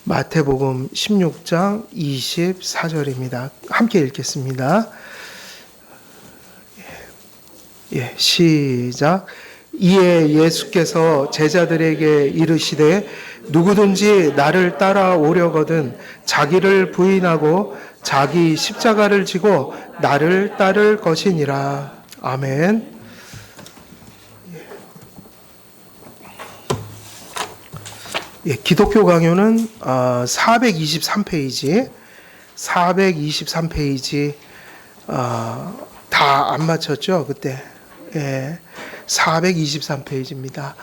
마태복음 16장 24절입니다. 함께 읽겠습니다. 시작. 이에 예수께서 제자들에게 이르시되 누구든지 나를 따라오려거든 자기를 부인하고 자기 십자가를 지고 나를 따를 것이니라. 아멘. 기독교 강요는 423페이지 다 안 맞췄죠 그때. 423페이지입니다.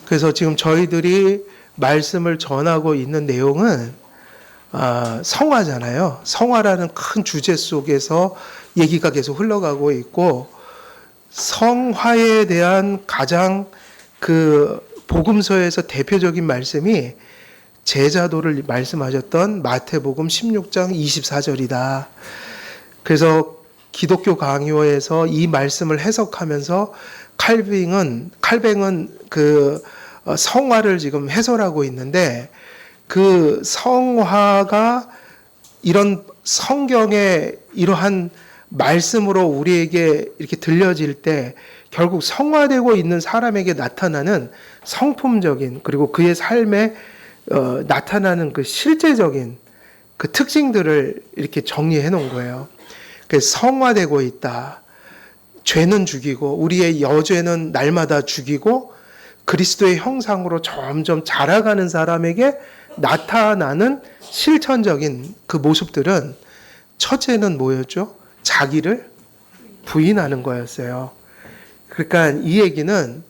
그래서 지금 저희들이 말씀을 전하고 있는 내용은 성화잖아요. 성화라는 큰 주제 속에서 얘기가 계속 흘러가고 있고, 성화에 대한 가장 복음서에서 대표적인 말씀이 제자도를 말씀하셨던 마태복음 16장 24절이다. 그래서 기독교 강요에서 이 말씀을 해석하면서 칼뱅은 성화를 지금 해설하고 있는데, 그 성화가 이런 성경의 이러한 말씀으로 우리에게 이렇게 들려질 때 결국 성화되고 있는 사람에게 나타나는 성품적인, 그리고 그의 삶에 나타나는 그 실제적인 그 특징들을 이렇게 정리해 놓은 거예요. 그래서 성화되고 있다. 죄는 죽이고 우리의 여죄는 날마다 죽이고 그리스도의 형상으로 점점 자라가는 사람에게 나타나는 실천적인 그 모습들은, 첫째는 뭐였죠? 자기를 부인하는 거였어요. 그러니까 이 얘기는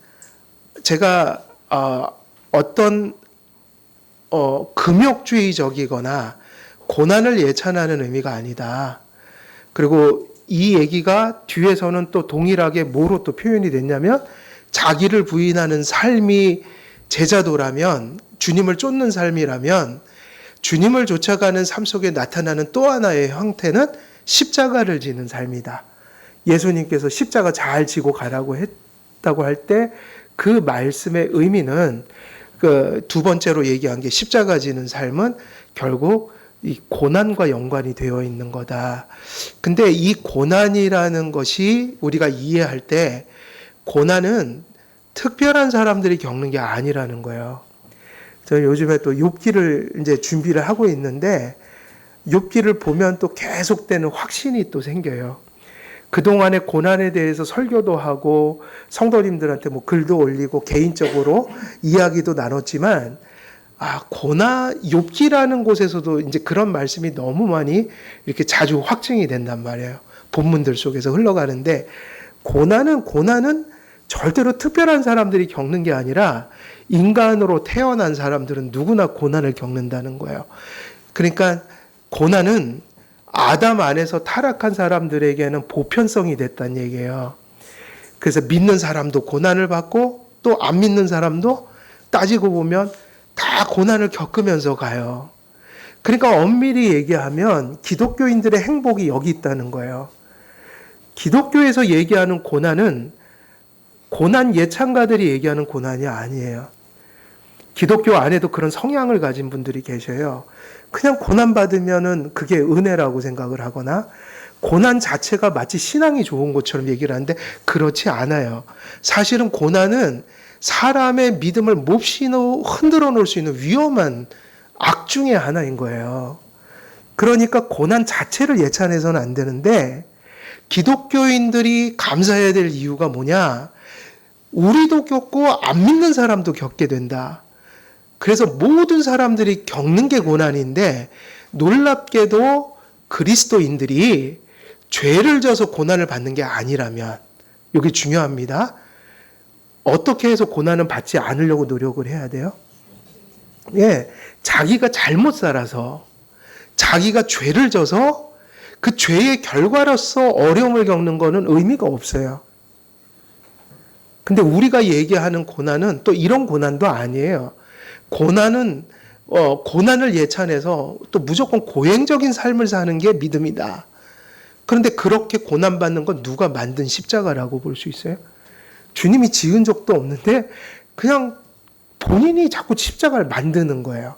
제가 어떤 금욕주의적이거나 고난을 예찬하는 의미가 아니다. 그리고 이 얘기가 뒤에서는 또 동일하게 뭐로 또 표현이 됐냐면, 자기를 부인하는 삶이 제자도라면, 주님을 쫓는 삶이라면, 주님을 쫓아가는 삶 속에 나타나는 또 하나의 형태는 십자가를 지는 삶이다. 예수님께서 십자가 잘 지고 가라고 했다고 할 때 그 말씀의 의미는, 두 번째로 얘기한 게 십자가 지는 삶은 결국 이 고난과 연관이 되어 있는 거다. 근데 이 고난이라는 것이 우리가 이해할 때, 고난은 특별한 사람들이 겪는 게 아니라는 거예요. 저는 요즘에 또 욥기를 이제 준비를 하고 있는데, 욥기를 보면 또 계속되는 확신이 또 생겨요. 그동안의 고난에 대해서 설교도 하고 성도님들한테 뭐 글도 올리고 개인적으로 이야기도 나눴지만, 욥기라는 곳에서도 이제 그런 말씀이 너무 많이 이렇게 자주 확증이 된단 말이에요. 본문들 속에서 흘러가는데, 고난은 절대로 특별한 사람들이 겪는 게 아니라 인간으로 태어난 사람들은 누구나 고난을 겪는다는 거예요. 그러니까 고난은 아담 안에서 타락한 사람들에게는 보편성이 됐다는 얘기예요. 그래서 믿는 사람도 고난을 받고 또 안 믿는 사람도 따지고 보면 다 고난을 겪으면서 가요. 그러니까 엄밀히 얘기하면 기독교인들의 행복이 여기 있다는 거예요. 기독교에서 얘기하는 고난은 고난 예찬가들이 얘기하는 고난이 아니에요. 기독교 안에도 그런 성향을 가진 분들이 계셔요. 그냥 고난받으면은 그게 은혜라고 생각을 하거나, 고난 자체가 마치 신앙이 좋은 것처럼 얘기를 하는데 그렇지 않아요. 사실은 고난은 사람의 믿음을 몹시 흔들어 놓을 수 있는 위험한 악 중의 하나인 거예요. 그러니까 고난 자체를 예찬해서는 안 되는데, 기독교인들이 감사해야 될 이유가 뭐냐? 우리도 겪고 안 믿는 사람도 겪게 된다. 그래서 모든 사람들이 겪는 게 고난인데, 놀랍게도 그리스도인들이 죄를 져서 고난을 받는 게 아니라면, 여기 중요합니다. 어떻게 해서 고난은 받지 않으려고 노력을 해야 돼요? 자기가 잘못 살아서, 자기가 죄를 져서 그 죄의 결과로서 어려움을 겪는 거는 의미가 없어요. 근데 우리가 얘기하는 고난은 또 이런 고난도 아니에요. 고난은 고난을 예찬해서 또 무조건 고행적인 삶을 사는 게 믿음이다. 그런데 그렇게 고난받는 건 누가 만든 십자가라고 볼 수 있어요? 주님이 지은 적도 없는데 그냥 본인이 자꾸 십자가를 만드는 거예요.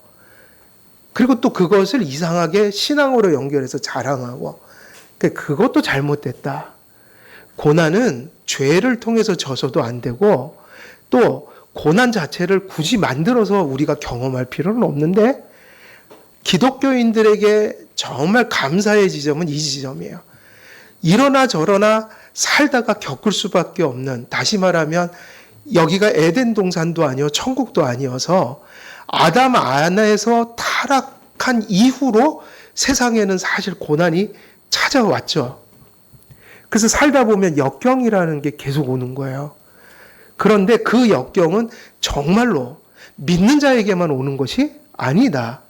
그리고 또 그것을 이상하게 신앙으로 연결해서 자랑하고, 그것도 잘못됐다. 고난은 죄를 통해서 져서도 안 되고, 또 고난 자체를 굳이 만들어서 우리가 경험할 필요는 없는데, 기독교인들에게 정말 감사의 지점은 이 지점이에요. 이러나 저러나 살다가 겪을 수밖에 없는, 다시 말하면 여기가 에덴 동산도 아니요 천국도 아니어서 아담 안에서 타락한 이후로 세상에는 사실 고난이 찾아왔죠. 그래서 살다 보면 역경이라는 게 계속 오는 거예요. 그런데 그 역경은 정말로 믿는 자에게만 오는 것이 아니다.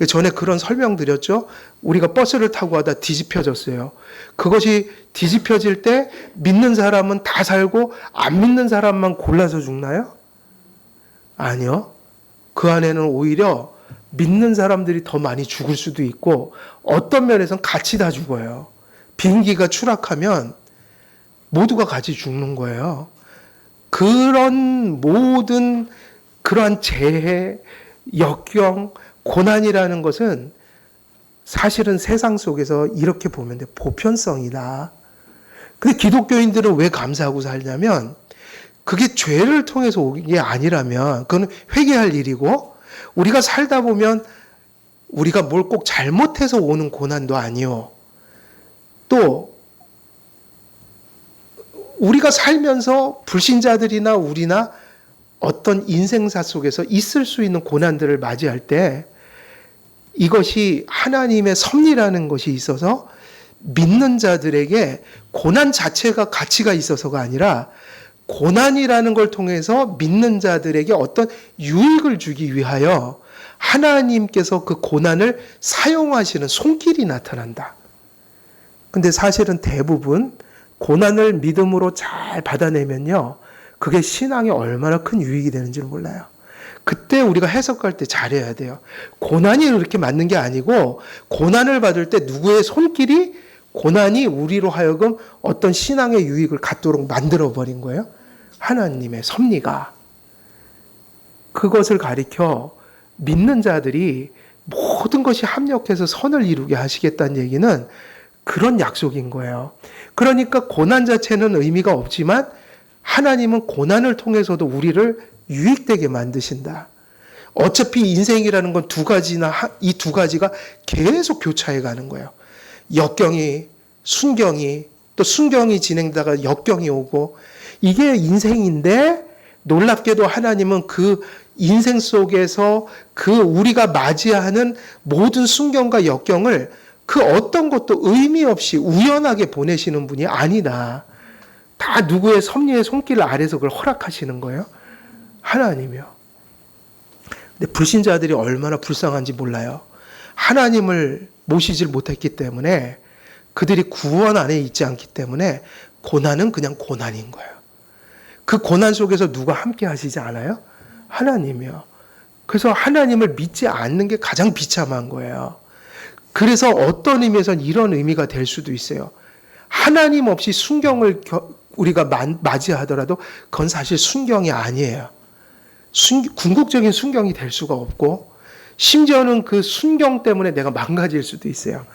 전에 그런 설명 드렸죠. 우리가 버스를 타고 가다 뒤집혀졌어요. 그것이 뒤집혀질 때 믿는 사람은 다 살고 안 믿는 사람만 골라서 죽나요? 아니요. 그 안에는 오히려 믿는 사람들이 더 많이 죽을 수도 있고 어떤 면에서는 같이 다 죽어요. 비행기가 추락하면 모두가 같이 죽는 거예요. 그런 모든 그러한 재해, 역경, 고난이라는 것은 사실은 세상 속에서 이렇게 보면 돼. 보편성이다. 근데 기독교인들은 왜 감사하고 살냐면 그게 죄를 통해서 오는 게 아니라면 그건 회개할 일이고 우리가 살다 보면 우리가 뭘 꼭 잘못해서 오는 고난도 아니요. 또 우리가 살면서 불신자들이나 우리나 어떤 인생사 속에서 있을 수 있는 고난들을 맞이할 때 이것이 하나님의 섭리라는 것이 있어서 믿는 자들에게 고난 자체가 가치가 있어서가 아니라 고난이라는 걸 통해서 믿는 자들에게 어떤 유익을 주기 위하여 하나님께서 그 고난을 사용하시는 손길이 나타난다. 근데 사실은 대부분 고난을 믿음으로 잘 받아내면요. 그게 신앙에 얼마나 큰 유익이 되는지를 몰라요. 그때 우리가 해석할 때 잘해야 돼요. 고난이 그렇게 맞는 게 아니고 고난을 받을 때 누구의 손길이 고난이 우리로 하여금 어떤 신앙의 유익을 갖도록 만들어버린 거예요. 하나님의 섭리가. 그것을 가리켜 믿는 자들이 모든 것이 합력해서 선을 이루게 하시겠다는 얘기는 그런 약속인 거예요. 그러니까 고난 자체는 의미가 없지만 하나님은 고난을 통해서도 우리를 유익되게 만드신다. 어차피 인생이라는 건 두 가지나 이 두 가지가 계속 교차해 가는 거예요. 역경이, 순경이, 또 순경이 진행되다가 역경이 오고 이게 인생인데 놀랍게도 하나님은 그 인생 속에서 그 우리가 맞이하는 모든 순경과 역경을 그 어떤 것도 의미 없이 우연하게 보내시는 분이 아니다. 다 누구의 섭리의 손길 아래서 그걸 허락하시는 거예요. 하나님이요. 근데 불신자들이 얼마나 불쌍한지 몰라요. 하나님을 모시질 못했기 때문에 그들이 구원 안에 있지 않기 때문에 고난은 그냥 고난인 거예요. 그 고난 속에서 누가 함께 하시지 않아요? 하나님이요. 그래서 하나님을 믿지 않는 게 가장 비참한 거예요. 그래서 어떤 의미에서는 이런 의미가 될 수도 있어요. 하나님 없이 순경을 우리가 맞이하더라도 그건 사실 순경이 아니에요. 궁극적인 순경이 될 수가 없고 심지어는 그 순경 때문에 내가 망가질 수도 있어요.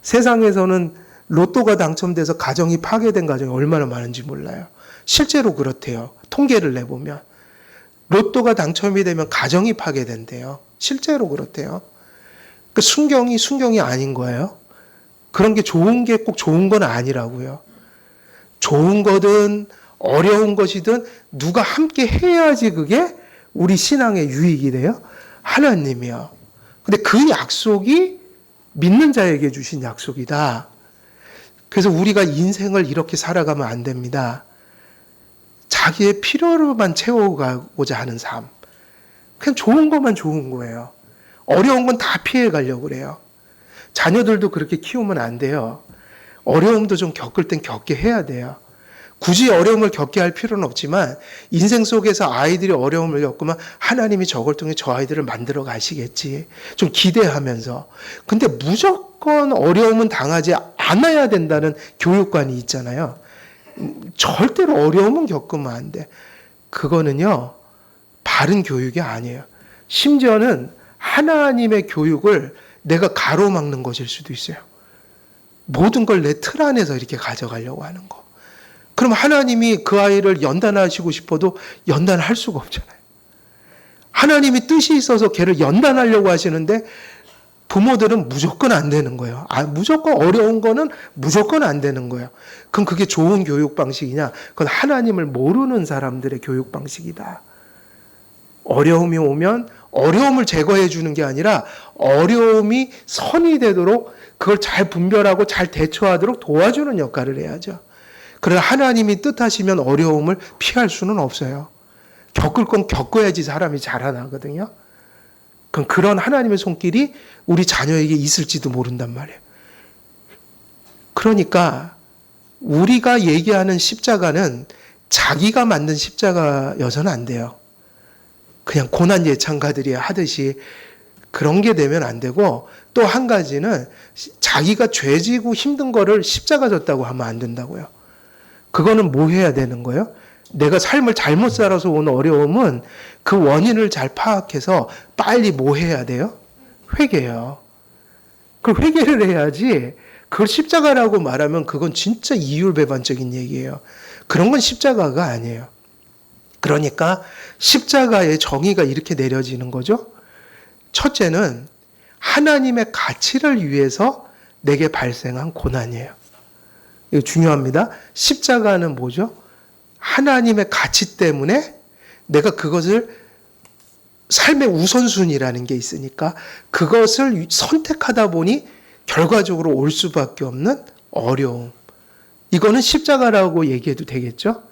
세상에서는 로또가 당첨돼서 가정이 파괴된 가정이 얼마나 많은지 몰라요. 실제로 그렇대요. 통계를 내보면. 로또가 당첨이 되면 가정이 파괴된대요. 실제로 그렇대요. 그 순경이 아닌 거예요. 그런 게 좋은 게 꼭 좋은 건 아니라고요. 좋은 거든 어려운 것이든 누가 함께 해야지 그게 우리 신앙의 유익이 돼요. 하나님이요. 근데 그 약속이 믿는 자에게 주신 약속이다. 그래서 우리가 인생을 이렇게 살아가면 안 됩니다. 자기의 필요로만 채워가고자 하는 삶. 그냥 좋은 것만 좋은 거예요. 어려운 건 다 피해 가려고 그래요. 자녀들도 그렇게 키우면 안 돼요. 어려움도 좀 겪을 땐 겪게 해야 돼요. 굳이 어려움을 겪게 할 필요는 없지만 인생 속에서 아이들이 어려움을 겪으면 하나님이 저걸 통해 저 아이들을 만들어 가시겠지. 좀 기대하면서. 근데 무조건 어려움은 당하지 않아야 된다는 교육관이 있잖아요. 절대로 어려움은 겪으면 안 돼. 그거는요, 바른 교육이 아니에요. 심지어는 하나님의 교육을 내가 가로막는 것일 수도 있어요. 모든 걸 내 틀 안에서 이렇게 가져가려고 하는 거. 그럼 하나님이 그 아이를 연단하시고 싶어도 연단할 수가 없잖아요. 하나님이 뜻이 있어서 걔를 연단하려고 하시는데 부모들은 무조건 안 되는 거예요. 무조건 어려운 거는 무조건 안 되는 거예요. 그럼 그게 좋은 교육 방식이냐? 그건 하나님을 모르는 사람들의 교육 방식이다. 어려움이 오면 어려움을 제거해 주는 게 아니라 어려움이 선이 되도록 그걸 잘 분별하고 잘 대처하도록 도와주는 역할을 해야죠. 그러나 하나님이 뜻하시면 어려움을 피할 수는 없어요. 겪을 건 겪어야지 사람이 자라나거든요. 그럼 그런 하나님의 손길이 우리 자녀에게 있을지도 모른단 말이에요. 그러니까 우리가 얘기하는 십자가는 자기가 만든 십자가여서는 안 돼요. 그냥 고난 예찬가들이 하듯이 그런 게 되면 안 되고, 또 한 가지는 자기가 죄지고 힘든 거를 십자가 졌다고 하면 안 된다고요. 그거는 뭐 해야 되는 거예요? 내가 삶을 잘못 살아서 온 어려움은 그 원인을 잘 파악해서 빨리 뭐 해야 돼요? 회개요. 그 회개를 해야지 그걸 십자가라고 말하면 그건 진짜 이율배반적인 얘기예요. 그런 건 십자가가 아니에요. 그러니까 십자가의 정의가 이렇게 내려지는 거죠. 첫째는 하나님의 가치를 위해서 내게 발생한 고난이에요. 이거 중요합니다. 십자가는 뭐죠? 하나님의 가치 때문에 내가 그것을 삶의 우선순위라는 게 있으니까 그것을 선택하다 보니 결과적으로 올 수밖에 없는 어려움. 이거는 십자가라고 얘기해도 되겠죠?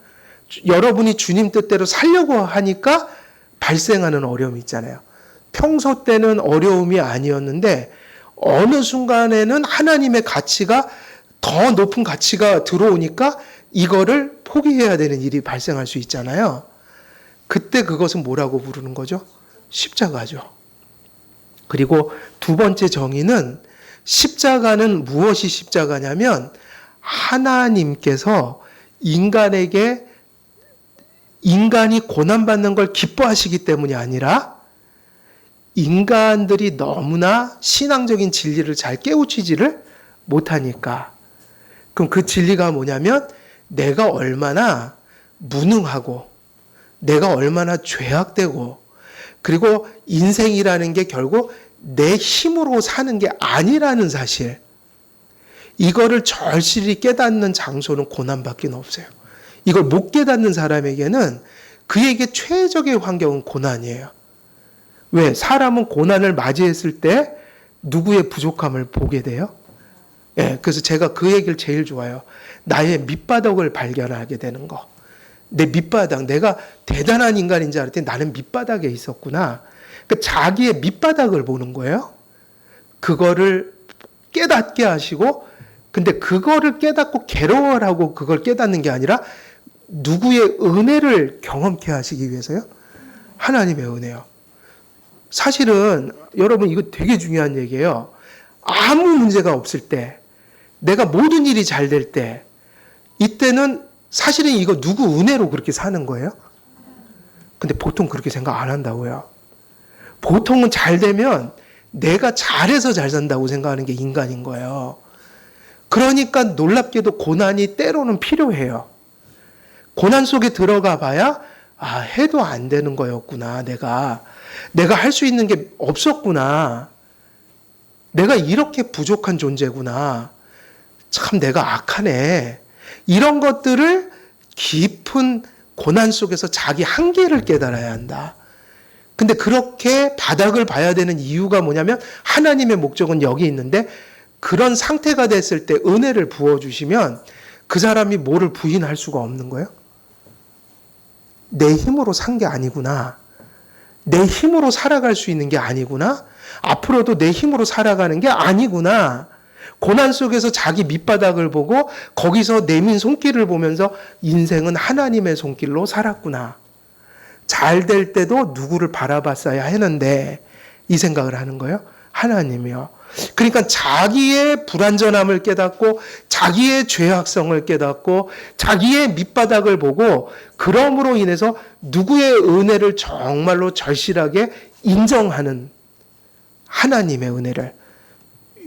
여러분이 주님 뜻대로 살려고 하니까 발생하는 어려움이 있잖아요. 평소 때는 어려움이 아니었는데 어느 순간에는 하나님의 가치가 더 높은 가치가 들어오니까 이거를 포기해야 되는 일이 발생할 수 있잖아요. 그때 그것은 뭐라고 부르는 거죠? 십자가죠. 그리고 두 번째 정의는 십자가는 무엇이 십자가냐면 하나님께서 인간이 고난받는 걸 기뻐하시기 때문이 아니라 인간들이 너무나 신앙적인 진리를 잘 깨우치지를 못하니까. 그럼 그 진리가 뭐냐면 내가 얼마나 무능하고 내가 얼마나 죄악되고 그리고 인생이라는 게 결국 내 힘으로 사는 게 아니라는 사실. 이거를 절실히 깨닫는 장소는 고난밖에 없어요. 이걸 못 깨닫는 사람에게는 그에게 최적의 환경은 고난이에요. 왜? 사람은 고난을 맞이했을 때 누구의 부족함을 보게 돼요? 예, 그래서 제가 그 얘기를 제일 좋아해요. 나의 밑바닥을 발견하게 되는 거. 내 밑바닥, 내가 대단한 인간인 줄 알았더니 나는 밑바닥에 있었구나. 그 자기의 밑바닥을 보는 거예요. 그거를 깨닫게 하시고, 근데 그거를 깨닫고 괴로워하고 그걸 깨닫는 게 아니라 누구의 은혜를 경험케 하시기 위해서요? 하나님의 은혜요. 사실은 여러분 이거 되게 중요한 얘기예요. 아무 문제가 없을 때, 내가 모든 일이 잘 될 때, 이때는 사실은 이거 누구 은혜로 그렇게 사는 거예요? 근데 보통 그렇게 생각 안 한다고요. 보통은 잘 되면 내가 잘해서 잘 산다고 생각하는 게 인간인 거예요. 그러니까 놀랍게도 고난이 때로는 필요해요. 고난 속에 들어가 봐야 해도 안 되는 거였구나. 내가 할 수 있는 게 없었구나. 내가 이렇게 부족한 존재구나. 참 내가 악하네. 이런 것들을 깊은 고난 속에서 자기 한계를 깨달아야 한다. 근데 그렇게 바닥을 봐야 되는 이유가 뭐냐면 하나님의 목적은 여기 있는데 그런 상태가 됐을 때 은혜를 부어주시면 그 사람이 뭐를 부인할 수가 없는 거예요. 내 힘으로 산 게 아니구나. 내 힘으로 살아갈 수 있는 게 아니구나. 앞으로도 내 힘으로 살아가는 게 아니구나. 고난 속에서 자기 밑바닥을 보고 거기서 내민 손길을 보면서 인생은 하나님의 손길로 살았구나. 잘 될 때도 누구를 바라봤어야 했는데 이 생각을 하는 거예요. 하나님이요. 그러니까 자기의 불완전함을 깨닫고 자기의 죄악성을 깨닫고 자기의 밑바닥을 보고 그럼으로 인해서 누구의 은혜를 정말로 절실하게 인정하는 하나님의 은혜를.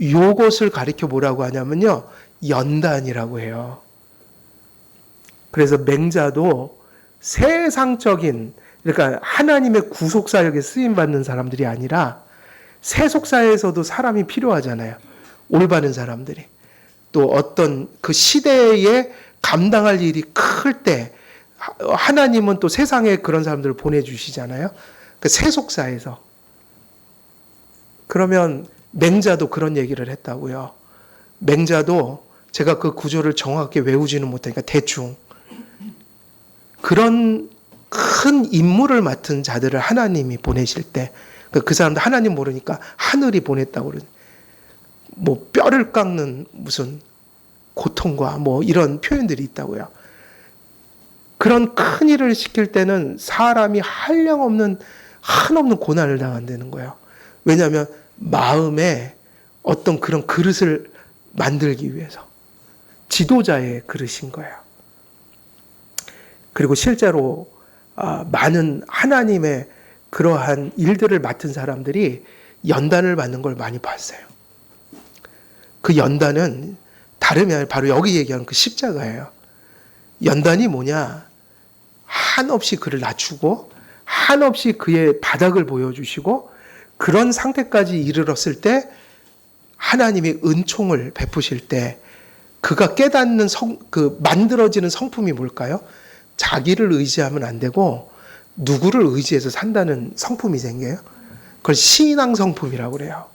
요것을 가리켜 뭐라고 하냐면요. 연단이라고 해요. 그래서 맹자도 세상적인, 그러니까 하나님의 구속사역에 쓰임받는 사람들이 아니라 세속사에서도 사람이 필요하잖아요. 올바른 사람들이. 또 어떤 그 시대에 감당할 일이 클 때 하나님은 또 세상에 그런 사람들을 보내주시잖아요. 그 세속사에서. 그러면 맹자도 그런 얘기를 했다고요. 맹자도 제가 그 구조를 정확하게 외우지는 못하니까 대충 그런 큰 임무를 맡은 자들을 하나님이 보내실 때 그 사람들 하나님 모르니까 하늘이 보냈다고 그러는, 뭐 뼈를 깎는 무슨 고통과 뭐 이런 표현들이 있다고요. 그런 큰 일을 시킬 때는 사람이 한량없는 한없는 고난을 당한다는 거예요. 왜냐하면 마음에 어떤 그런 그릇을 만들기 위해서 지도자의 그릇인 거예요. 그리고 실제로 많은 하나님의 그러한 일들을 맡은 사람들이 연단을 받는 걸 많이 봤어요. 그 연단은 다름이 아니라 바로 여기 얘기하는 그 십자가예요. 연단이 뭐냐? 한없이 그를 낮추고 한없이 그의 바닥을 보여주시고 그런 상태까지 이르렀을 때 하나님이 은총을 베푸실 때 그가 깨닫는 만들어지는 성품이 뭘까요? 자기를 의지하면 안 되고 누구를 의지해서 산다는 성품이 생겨요. 그걸 신앙 성품이라고 그래요.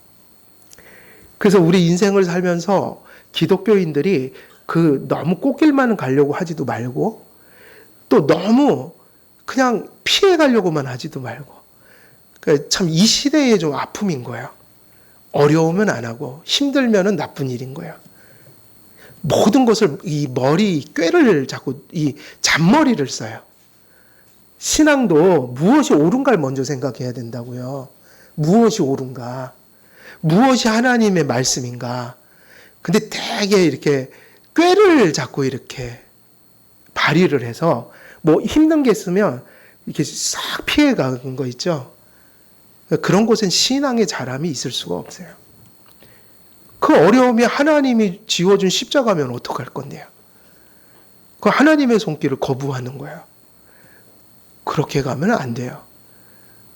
그래서 우리 인생을 살면서 기독교인들이 너무 꽃길만 가려고 하지도 말고 또 너무 그냥 피해 가려고만 하지도 말고, 참 이 시대의 좀 아픔인 거예요. 어려우면 안 하고 힘들면은 나쁜 일인 거예요. 모든 것을 이 꾀를 자꾸 이 잔머리를 써요. 신앙도 무엇이 옳은가를 먼저 생각해야 된다고요. 무엇이 옳은가? 무엇이 하나님의 말씀인가? 근데 되게 이렇게 꾀를 자꾸 이렇게 발휘를 해서 뭐 힘든 게 있으면 이렇게 싹 피해 가는 거 있죠. 그런 곳엔 신앙의 자람이 있을 수가 없어요. 그 어려움이 하나님이 지어준 십자가면 어떡할 건데요? 그 하나님의 손길을 거부하는 거예요. 그렇게 가면 안 돼요.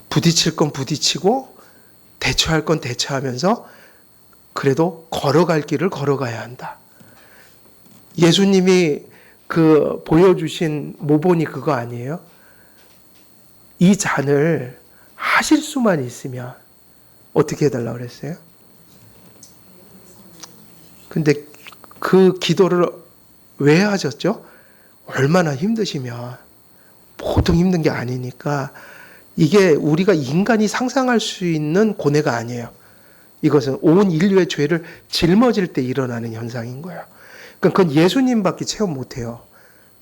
부딪힐 건 부딪히고 대처할 건 대처하면서 그래도 걸어갈 길을 걸어가야 한다. 예수님이 보여주신 모본이 그거 아니에요? 이 잔을 하실 수만 있으면 어떻게 해달라고 그랬어요? 근데 그 기도를 왜 하셨죠? 얼마나 힘드시면, 보통 힘든 게 아니니까. 이게 우리가 인간이 상상할 수 있는 고뇌가 아니에요. 이것은 온 인류의 죄를 짊어질 때 일어나는 현상인 거예요. 그러니까 그건 예수님밖에 체험 못해요.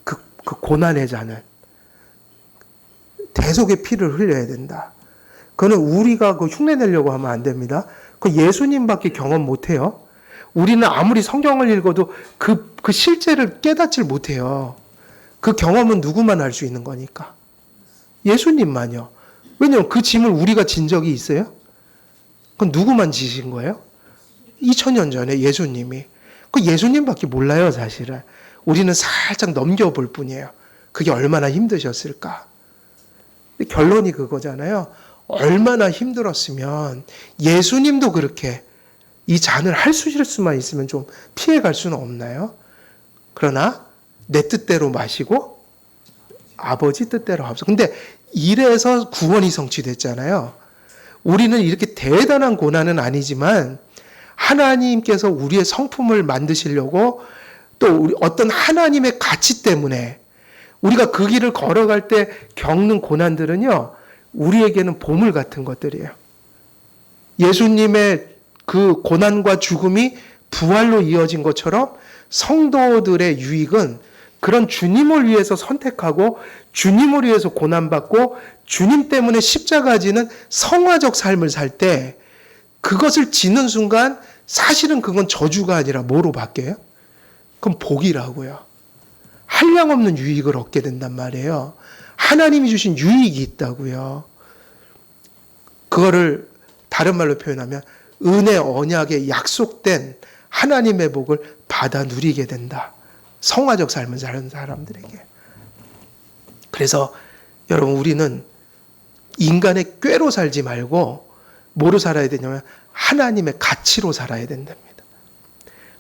그 고난의 잔은. 대속의 피를 흘려야 된다. 그거는 우리가 흉내 내려고 하면 안 됩니다. 그 예수님밖에 경험 못해요. 우리는 아무리 성경을 읽어도 그 실제를 깨닫질 못해요. 그 경험은 누구만 할 수 있는 거니까. 예수님만요. 왜냐하면 그 짐을 우리가 진 적이 있어요? 그건 누구만 지신 거예요? 2000년 전에 예수님이. 그 예수님밖에 몰라요, 사실은. 우리는 살짝 넘겨볼 뿐이에요. 그게 얼마나 힘드셨을까. 근데 결론이 그거잖아요. 얼마나 힘들었으면 예수님도 그렇게 이 잔을 하실 수만 있으면 좀 피해갈 수는 없나요? 그러나 내 뜻대로 마시고 아버지 뜻대로 하옵소서. 근데 이래서 구원이 성취됐잖아요. 우리는 이렇게 대단한 고난은 아니지만 하나님께서 우리의 성품을 만드시려고 또 어떤 하나님의 가치 때문에 우리가 그 길을 걸어갈 때 겪는 고난들은요, 우리에게는 보물 같은 것들이에요. 예수님의 그 고난과 죽음이 부활로 이어진 것처럼 성도들의 유익은 그런 주님을 위해서 선택하고 주님을 위해서 고난받고 주님 때문에 십자가 지는 성화적 삶을 살 때 그것을 지는 순간 사실은 그건 저주가 아니라 뭐로 바뀌어요? 그건 복이라고요. 한량없는 유익을 얻게 된단 말이에요. 하나님이 주신 유익이 있다고요. 그거를 다른 말로 표현하면 은혜 언약에 약속된 하나님의 복을 받아 누리게 된다. 성화적 삶을 사는 사람들에게. 그래서 여러분 우리는 인간의 꾀로 살지 말고 뭐로 살아야 되냐면 하나님의 가치로 살아야 된답니다.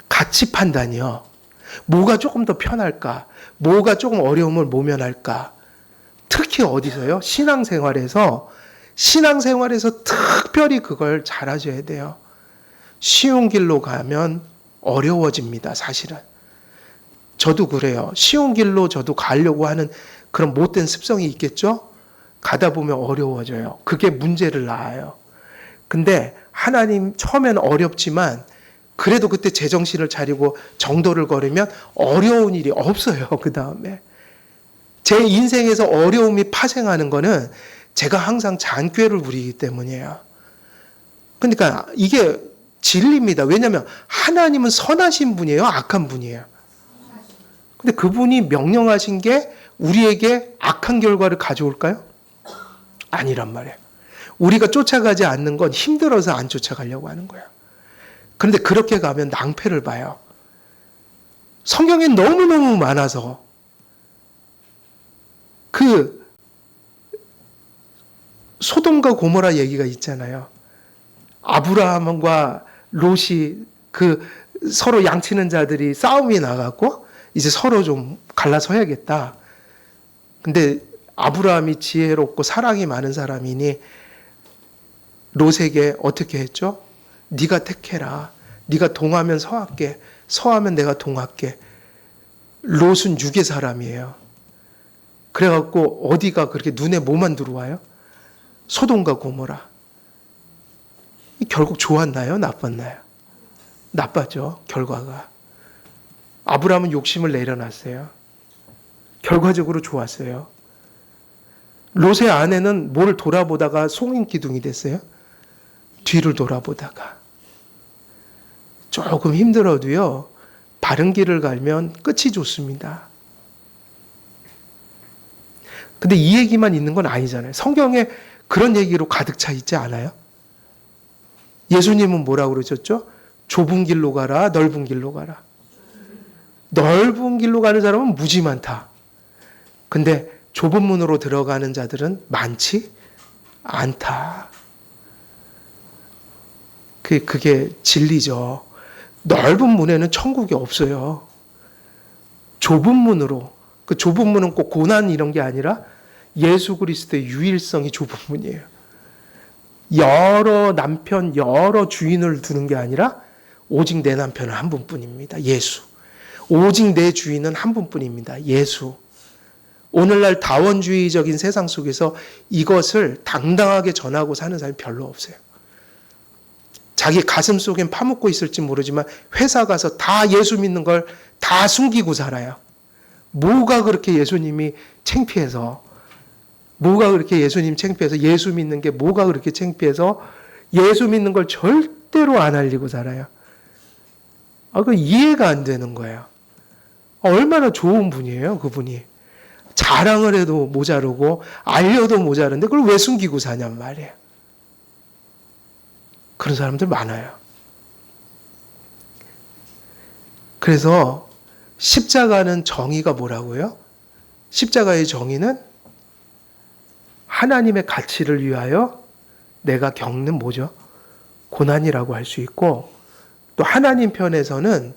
가치 판단이요. 뭐가 조금 더 편할까? 뭐가 조금 어려움을 모면할까? 특히 어디서요? 신앙생활에서 특별히 그걸 잘하셔야 돼요. 쉬운 길로 가면 어려워집니다, 사실은. 저도 그래요. 쉬운 길로 저도 가려고 하는 그런 못된 습성이 있겠죠? 가다 보면 어려워져요. 그게 문제를 낳아요. 근데 하나님 처음엔 어렵지만 그래도 그때 제정신을 차리고 정도를 걸으면 어려운 일이 없어요. 그 다음에. 제 인생에서 어려움이 파생하는 거는 제가 항상 잔꾀를 부리기 때문이에요. 그러니까 이게 진리입니다. 왜냐하면 하나님은 선하신 분이에요? 악한 분이에요? 근데 그분이 명령하신 게 우리에게 악한 결과를 가져올까요? 아니란 말이에요. 우리가 쫓아가지 않는 건 힘들어서 안 쫓아가려고 하는 거예요. 그런데 그렇게 가면 낭패를 봐요. 성경에 너무너무 많아서 그 소돔과 고모라 얘기가 있잖아요. 아브라함과 롯이 그 서로 양치는 자들이 싸움이 나갔고 이제 서로 좀 갈라서야겠다. 근데 아브라함이 지혜롭고 사랑이 많은 사람이니 롯에게 어떻게 했죠? 네가 택해라. 네가 동하면 서할게. 서하면 내가 동할게. 롯은 육의 사람이에요. 그래갖고 어디가 그렇게 눈에 뭐만 들어와요? 소돔과 고모라. 결국 좋았나요? 나빴나요? 나빴죠. 결과가. 아브라함은 욕심을 내려놨어요. 결과적으로 좋았어요. 롯의 아내는 뭘 돌아보다가 송인기둥이 됐어요. 뒤를 돌아보다가. 조금 힘들어도요. 바른 길을 가면 끝이 좋습니다. 근데 이 얘기만 있는 건 아니잖아요. 성경에 그런 얘기로 가득 차 있지 않아요? 예수님은 뭐라고 그러셨죠? 좁은 길로 가라, 넓은 길로 가라. 넓은 길로 가는 사람은 무지 많다. 근데 좁은 문으로 들어가는 자들은 많지 않다. 그게 진리죠. 넓은 문에는 천국이 없어요. 좁은 문으로. 그 좁은 문은 꼭 고난 이런 게 아니라 예수 그리스도의 유일성이 좁은 문이에요. 여러 남편, 여러 주인을 두는 게 아니라 오직 내 남편은 한 분뿐입니다. 예수. 오직 내 주인은 한 분뿐입니다. 예수. 오늘날 다원주의적인 세상 속에서 이것을 당당하게 전하고 사는 사람이 별로 없어요. 자기 가슴 속엔 파묻고 있을지 모르지만 회사 가서 다 예수 믿는 걸 다 숨기고 살아요. 뭐가 그렇게 예수님이 창피해서, 뭐가 그렇게 예수님 창피해서, 예수 믿는 게 뭐가 그렇게 창피해서 예수 믿는 걸 절대로 안 알리고 살아요. 그 이해가 안 되는 거예요. 얼마나 좋은 분이에요, 그분이. 자랑을 해도 모자르고 알려도 모자른데 그걸 왜 숨기고 사냔 말이에요. 그런 사람들 많아요. 그래서 십자가는 정의가 뭐라고요? 십자가의 정의는 하나님의 가치를 위하여 내가 겪는 뭐죠? 고난이라고 할 수 있고, 또 하나님 편에서는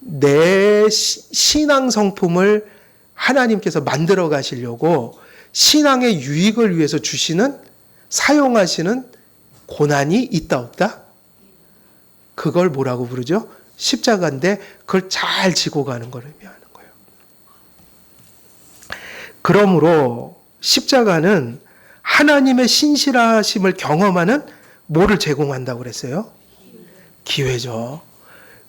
내 신앙 성품을 하나님께서 만들어 가시려고 신앙의 유익을 위해서 주시는, 사용하시는 고난이 있다 없다? 그걸 뭐라고 부르죠? 십자가인데 그걸 잘 지고 가는 걸 의미하는 거예요. 그러므로 십자가는 하나님의 신실하심을 경험하는 뭐를 제공한다고 그랬어요? 기회죠.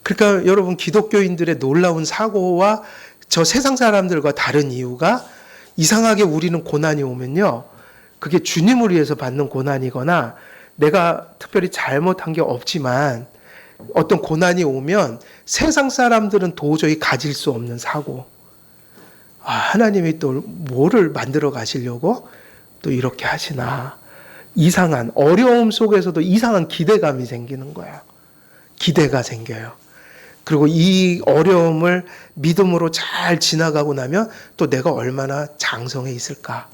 그러니까 여러분, 기독교인들의 놀라운 사고와 저 세상 사람들과 다른 이유가, 이상하게 우리는 고난이 오면요, 그게 주님을 위해서 받는 고난이거나 내가 특별히 잘못한 게 없지만 어떤 고난이 오면 세상 사람들은 도저히 가질 수 없는 사고, 하나님이 또 뭐를 만들어 가시려고 또 이렇게 하시나, 이상한 어려움 속에서도 이상한 기대감이 생기는 거예요. 기대가 생겨요. 그리고 이 어려움을 믿음으로 잘 지나가고 나면 또 내가 얼마나 장성해 있을까.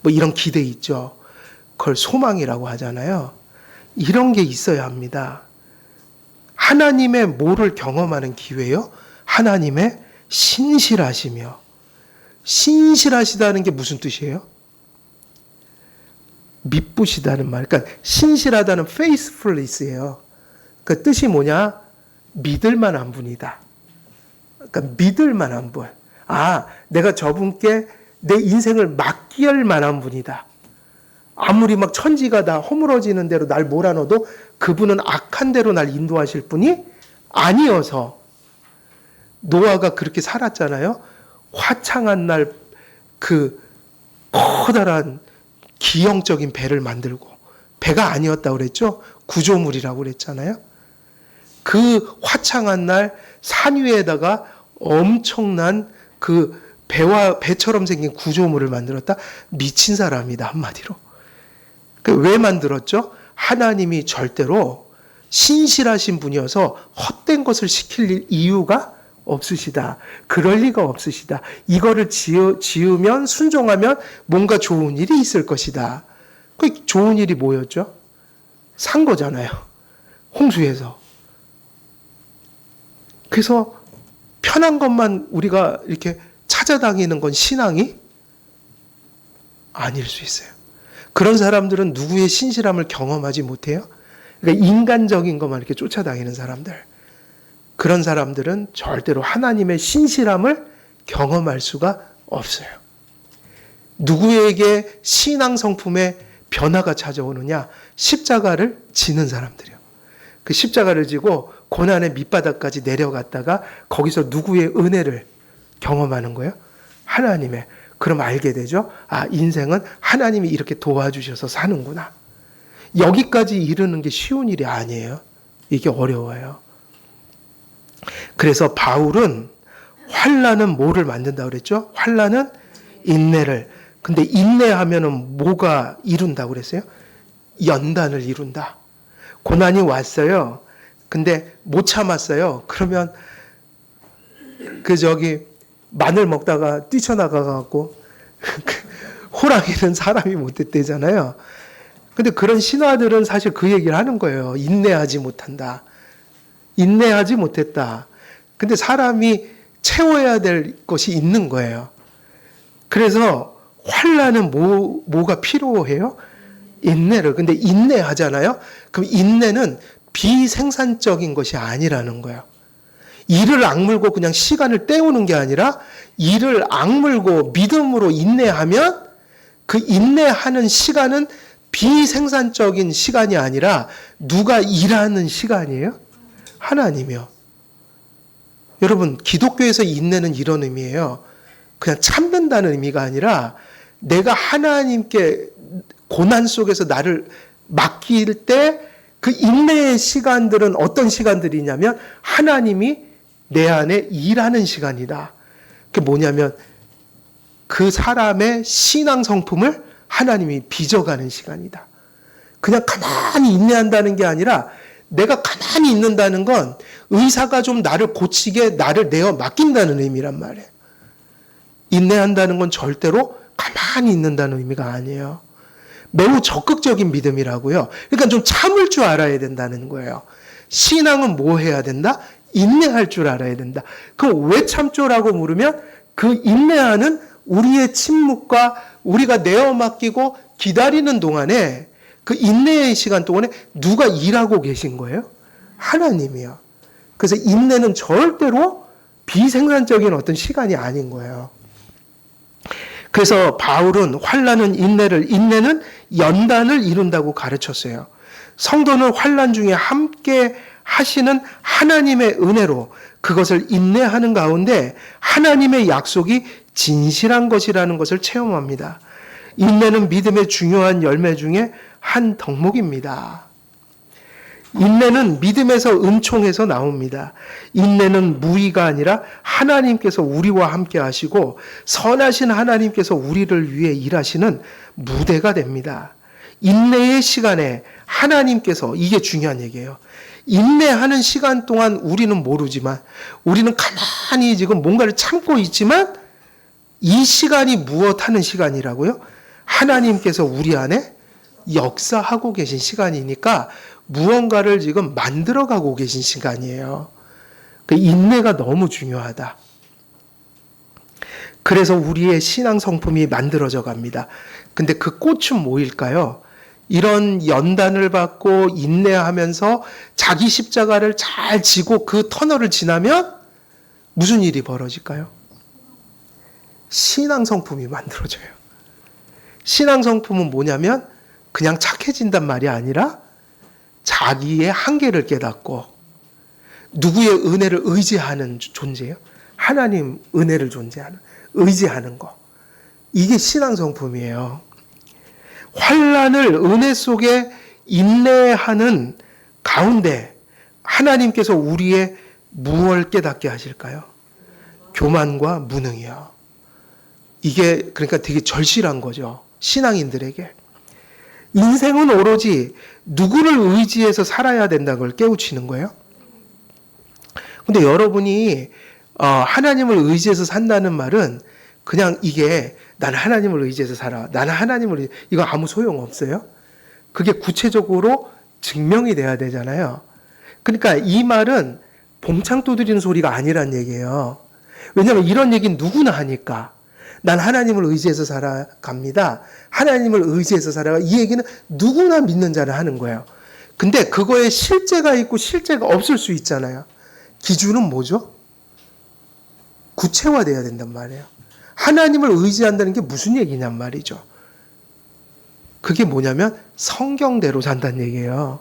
뭐 이런 기대 있죠. 그걸 소망이라고 하잖아요. 이런 게 있어야 합니다. 하나님의 뭐를 경험하는 기회요? 하나님의 신실하시며. 신실하시다는 게 무슨 뜻이에요? 미쁘시다는 말. 그러니까 신실하다는 faithfulness예요. 그 뜻이 뭐냐? 믿을 만한 분이다. 그러니까 믿을 만한 분. 아, 내가 저분께 내 인생을 맡길 만한 분이다. 아무리 막 천지가 다 허물어지는 대로 날 몰아넣어도 그분은 악한 대로 날 인도하실 분이 아니어서 노아가 그렇게 살았잖아요. 화창한 날 그 커다란 기형적인 배를 만들고, 배가 아니었다고 그랬죠. 구조물이라고 그랬잖아요. 그 화창한 날 산 위에다가 엄청난 그 배처럼 생긴 구조물을 만들었다. 미친 사람이다, 한마디로. 왜 만들었죠? 하나님이 절대로 신실하신 분이어서 헛된 것을 시킬 이유가 없으시다. 그럴 리가 없으시다. 이거를 지으면, 순종하면 뭔가 좋은 일이 있을 것이다. 그 좋은 일이 뭐였죠? 산 거잖아요. 홍수에서. 그래서 편한 것만 우리가 이렇게 찾아다니는 건 신앙이 아닐 수 있어요. 그런 사람들은 누구의 신실함을 경험하지 못해요. 그러니까 인간적인 것만 이렇게 쫓아다니는 사람들. 그런 사람들은 절대로 하나님의 신실함을 경험할 수가 없어요. 누구에게 신앙 성품의 변화가 찾아오느냐? 십자가를 지는 사람들이요. 그 십자가를 지고 고난의 밑바닥까지 내려갔다가 거기서 누구의 은혜를 경험하는 거예요? 하나님의. 그럼 알게 되죠. 아, 인생은 하나님이 이렇게 도와주셔서 사는구나. 여기까지 이르는 게 쉬운 일이 아니에요. 이게 어려워요. 그래서 바울은 환난은 뭐를 만든다고 그랬죠? 환난은 인내를. 근데 인내하면은 뭐가 이룬다고 그랬어요? 연단을 이룬다. 고난이 왔어요. 근데 못 참았어요. 그러면 마늘 먹다가 뛰쳐나가갖고 호랑이는 사람이 못 됐대잖아요. 근데 그런 신화들은 사실 그 얘기를 하는 거예요. 인내하지 못한다. 인내하지 못했다. 근데 사람이 채워야 될 것이 있는 거예요. 그래서 환난은 뭐가 필요해요? 인내를. 근데 인내하잖아요. 그럼 인내는 비생산적인 것이 아니라는 거예요. 이를 악물고 그냥 시간을 때우는 게 아니라 이를 악물고 믿음으로 인내하면 그 인내하는 시간은 비생산적인 시간이 아니라 누가 일하는 시간이에요? 하나님이요. 여러분, 기독교에서 인내는 이런 의미예요. 그냥 참는다는 의미가 아니라 내가 하나님께 고난 속에서 나를 맡길 때 그 인내의 시간들은 어떤 시간들이냐면 하나님이 내 안에 일하는 시간이다. 그게 뭐냐면 그 사람의 신앙 성품을 하나님이 빚어가는 시간이다. 그냥 가만히 인내한다는 게 아니라 내가 가만히 있는다는 건 의사가 좀 나를 고치게 나를 내어 맡긴다는 의미란 말이에요. 인내한다는 건 절대로 가만히 있는다는 의미가 아니에요. 매우 적극적인 믿음이라고요. 그러니까 좀 참을 줄 알아야 된다는 거예요. 신앙은 뭐 해야 된다? 인내할 줄 알아야 된다. 그럼 왜 참죠라고 물으면 그 인내하는 우리의 침묵과 우리가 내어 맡기고 기다리는 동안에 그 인내의 시간 동안에 누가 일하고 계신 거예요? 하나님이요. 그래서 인내는 절대로 비생산적인 어떤 시간이 아닌 거예요. 그래서 바울은 환난은 인내는 연단을 이룬다고 가르쳤어요. 성도는 환난 중에 함께 하시는 하나님의 은혜로 그것을 인내하는 가운데 하나님의 약속이 진실한 것이라는 것을 체험합니다. 인내는 믿음의 중요한 열매 중에 한 덕목입니다. 인내는 믿음에서 은총에서 나옵니다. 인내는 무의가 아니라 하나님께서 우리와 함께 하시고 선하신 하나님께서 우리를 위해 일하시는 무대가 됩니다. 인내의 시간에 하나님께서, 이게 중요한 얘기예요. 인내하는 시간 동안 우리는 모르지만, 우리는 가만히 지금 뭔가를 참고 있지만, 이 시간이 무엇하는 시간이라고요? 하나님께서 우리 안에 역사하고 계신 시간이니까 무언가를 지금 만들어가고 계신 시간이에요. 그 인내가 너무 중요하다. 그래서 우리의 신앙 성품이 만들어져 갑니다. 근데 그 꽃은 뭐일까요? 이런 연단을 받고 인내하면서 자기 십자가를 잘 지고 그 터널을 지나면 무슨 일이 벌어질까요? 신앙 성품이 만들어져요. 신앙 성품은 뭐냐면 그냥 착해진단 말이 아니라 자기의 한계를 깨닫고 누구의 은혜를 의지하는 존재예요. 하나님 은혜를 의지하는 거. 이게 신앙 성품이에요. 환난을 은혜 속에 인내하는 가운데 하나님께서 우리의 무엇을 깨닫게 하실까요? 교만과 무능이요. 이게 그러니까 되게 절실한 거죠. 신앙인들에게. 인생은 오로지 누구를 의지해서 살아야 된다는 걸 깨우치는 거예요. 근데 여러분이 하나님을 의지해서 산다는 말은 그냥 이게 나는 하나님을 의지해서 살아. 나는 하나님을 이거 아무 소용 없어요. 그게 구체적으로 증명이 돼야 되잖아요. 그러니까 이 말은 봉창 두드리는 소리가 아니란 얘기예요. 왜냐하면 이런 얘기는 누구나 하니까. 난 하나님을 의지해서 살아갑니다. 하나님을 의지해서 살아가. 이 얘기는 누구나 믿는 자를 하는 거예요. 근데 그거에 실제가 있고 실제가 없을 수 있잖아요. 기준은 뭐죠? 구체화돼야 된단 말이에요. 하나님을 의지한다는 게 무슨 얘기냔 말이죠. 그게 뭐냐면 성경대로 산다는 얘기예요.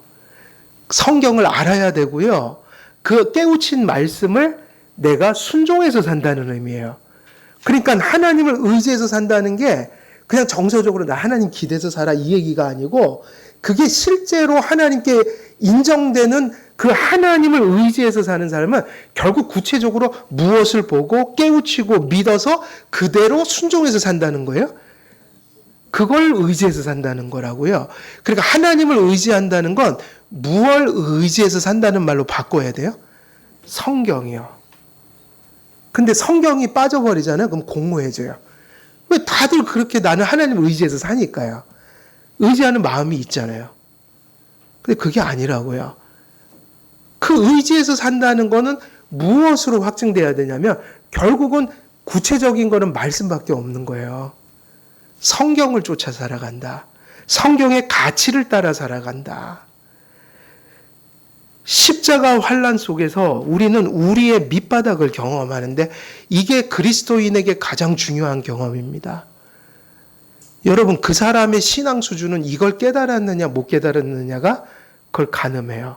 성경을 알아야 되고요. 그 깨우친 말씀을 내가 순종해서 산다는 의미예요. 그러니까 하나님을 의지해서 산다는 게 그냥 정서적으로 나 하나님 기대서 살아 이 얘기가 아니고 그게 실제로 하나님께 인정되는 그 하나님을 의지해서 사는 사람은 결국 구체적으로 무엇을 보고 깨우치고 믿어서 그대로 순종해서 산다는 거예요. 그걸 의지해서 산다는 거라고요. 그러니까 하나님을 의지한다는 건 무엇을 의지해서 산다는 말로 바꿔야 돼요? 성경이요. 근데 성경이 빠져버리잖아요. 그럼 공허해져요. 왜 다들 그렇게 나는 하나님을 의지해서 사니까요. 의지하는 마음이 있잖아요. 근데 그게 아니라고요. 그 의지해서 산다는 거는 무엇으로 확증돼야 되냐면 결국은 구체적인 거는 말씀밖에 없는 거예요. 성경을 쫓아 살아간다. 성경의 가치를 따라 살아간다. 십자가 환난 속에서 우리는 우리의 밑바닥을 경험하는데 이게 그리스도인에게 가장 중요한 경험입니다. 여러분 그 사람의 신앙 수준은 이걸 깨달았느냐 못 깨달았느냐가 그걸 가늠해요.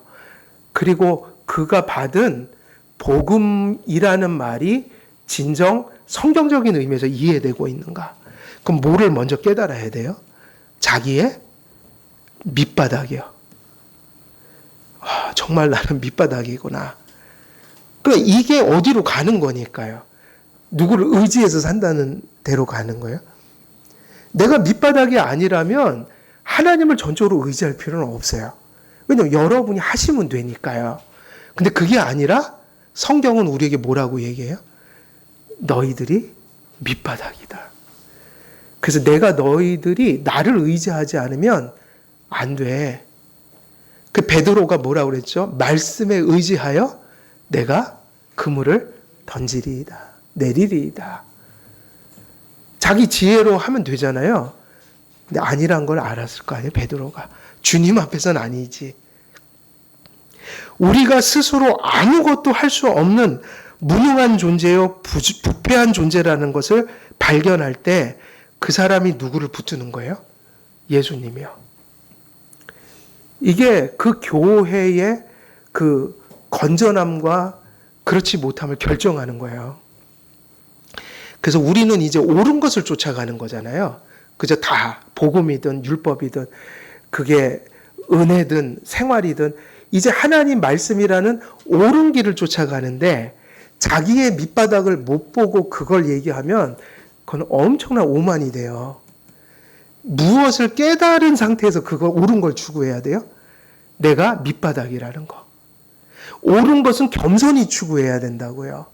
그리고 그가 받은 복음이라는 말이 진정 성경적인 의미에서 이해되고 있는가. 그럼 뭐를 먼저 깨달아야 돼요? 자기의 밑바닥이요. 정말 나는 밑바닥이구나. 그러니까 이게 어디로 가는 거니까요. 누구를 의지해서 산다는 데로 가는 거예요. 내가 밑바닥이 아니라면 하나님을 전적으로 의지할 필요는 없어요. 왜냐하면 여러분이 하시면 되니까요. 근데 그게 아니라 성경은 우리에게 뭐라고 얘기해요? 너희들이 밑바닥이다. 그래서 내가 너희들이 나를 의지하지 않으면 안 돼. 그 베드로가 뭐라고 그랬죠? 말씀에 의지하여 내가 그물을 던지리이다. 내리리이다. 자기 지혜로 하면 되잖아요. 근데 아니란 걸 알았을 거 아니에요, 베드로가. 주님 앞에서는 아니지. 우리가 스스로 아무것도 할 수 없는 무능한 존재요, 부패한 존재라는 것을 발견할 때 그 사람이 누구를 붙드는 거예요? 예수님이요. 이게 그 교회의 그 건전함과 그렇지 못함을 결정하는 거예요. 그래서 우리는 이제 옳은 것을 쫓아가는 거잖아요. 그저 다 복음이든 율법이든 그게 은혜든 생활이든 이제 하나님 말씀이라는 옳은 길을 쫓아가는데 자기의 밑바닥을 못 보고 그걸 얘기하면 그건 엄청난 오만이 돼요. 무엇을 깨달은 상태에서 그거 옳은 걸 추구해야 돼요? 내가 밑바닥이라는 거. 옳은 것은 겸손히 추구해야 된다고요.